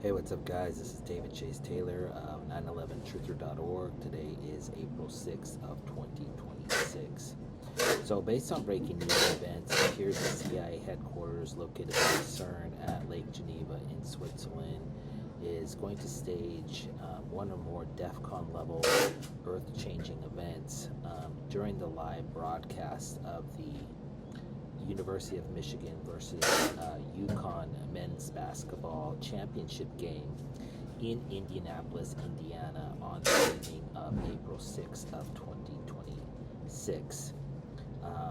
Hey, what's up, guys? This is David Chase Taylor of 911truther.org. Today is April 6th of 2026. So, based on breaking news events, it appears the CIA headquarters located in CERN at Lake Geneva in Switzerland is going to stage one or more Defcon-level earth-changing events during the live broadcast of the University of Michigan versus UConn men's basketball championship game in Indianapolis, Indiana on the evening of April 6th of 2026,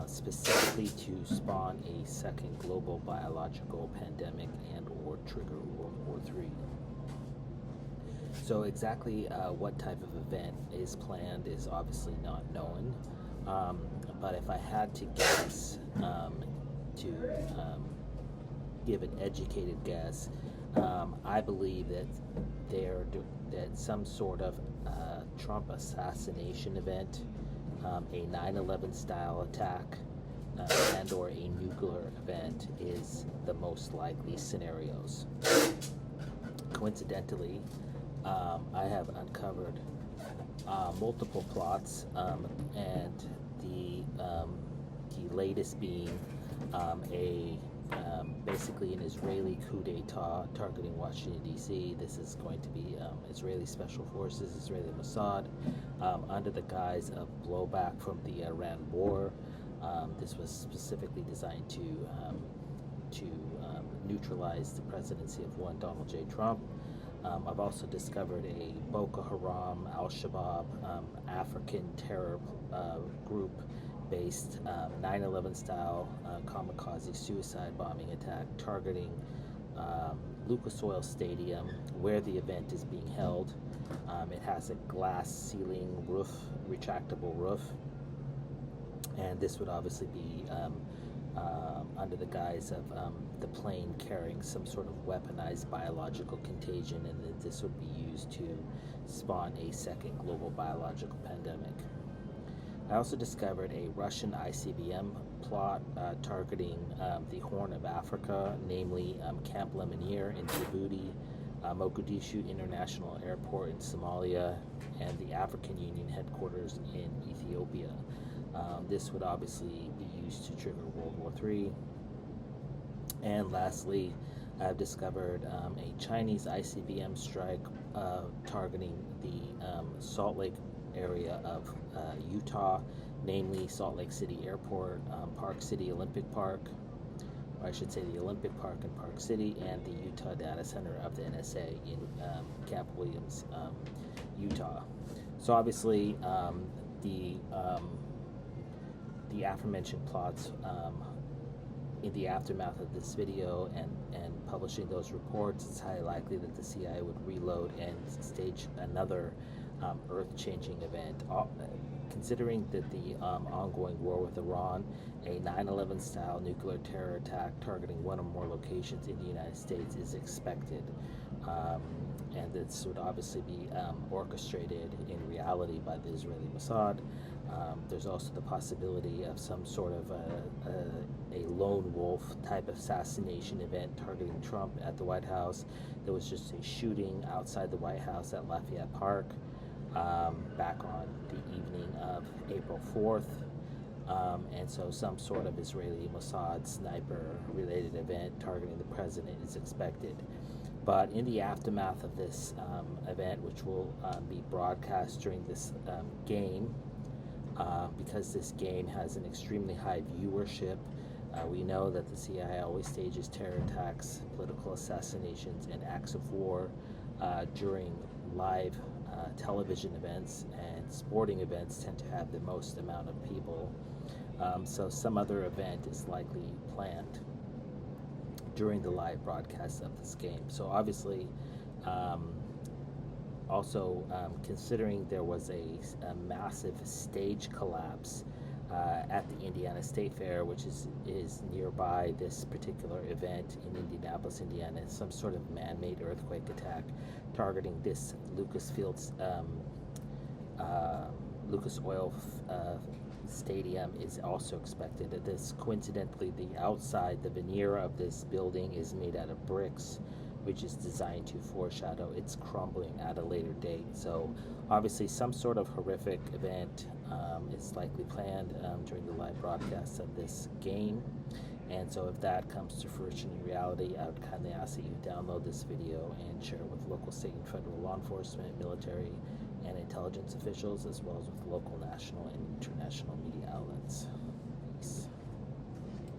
specifically to spawn a second global biological pandemic and or trigger World War III. So exactly what type of event is planned is obviously not known. But if I had to guess, to give an educated guess, I believe that that some sort of Trump assassination event, a 9/11 style attack, and or a nuclear event is the most likely scenarios. Coincidentally, I have uncovered multiple plots, and the latest being basically an Israeli coup d'etat targeting Washington, D.C. This is going to be Israeli Special Forces, Israeli Mossad, under the guise of blowback from the Iran war. This was specifically designed to neutralize the presidency of one Donald J. Trump. I've also discovered a Boko Haram, Al-Shabaab, African terror group based 9/11 style kamikaze suicide bombing attack targeting Lucas Oil Stadium where the event is being held. It has a glass ceiling roof, retractable roof, and this would obviously be under the guise of the plane carrying some sort of weaponized biological contagion, and that this would be used to spawn a second global biological pandemic. I also discovered a Russian ICBM plot targeting the Horn of Africa, namely Camp Lemonnier in Djibouti, Mogadishu International Airport in Somalia, and the African Union headquarters in Ethiopia. This would obviously be used to trigger World War III. And lastly, I've discovered a Chinese ICBM strike targeting the Salt Lake area of Utah, namely Salt Lake City Airport, Park City Olympic Park, or I should say the Olympic Park in Park City, and the Utah Data Center of the NSA in Camp Williams, Utah. So obviously, the aforementioned plots in the aftermath of this video and publishing those reports, it's highly likely that the CIA would reload and stage another earth-changing event. Considering that the ongoing war with Iran, a 9/11 style nuclear terror attack targeting one or more locations in the United States is expected, and this would obviously be orchestrated in reality by the Israeli Mossad. There's also the possibility of some sort of a lone wolf type of assassination event targeting Trump at the White House. There was just a shooting outside the White House at Lafayette Park back on the evening of April 4th. And so some sort of Israeli Mossad sniper related event targeting the president is expected. But in the aftermath of this event, which will be broadcast during this game, because this game has an extremely high viewership, we know that the CIA always stages terror attacks, political assassinations, and acts of war during live television events, and sporting events tend to have the most amount of people. So some other event is likely planned during the live broadcast of this game. So obviously, also considering there was a massive stage collapse at the Indiana State Fair, which is nearby this particular event in Indianapolis, Indiana, some sort of man-made earthquake attack targeting this Lucas Oil Stadium is also expected. This coincidentally, the outside, the veneer of this building is made out of bricks, which is designed to foreshadow its crumbling at a later date. So, obviously, some sort of horrific event is likely planned during the live broadcast of this game. And so, if that comes to fruition in reality, I would kindly ask that you download this video and share it with local, state, and federal law enforcement, military, and intelligence officials, as well as with local, national, and international media outlets.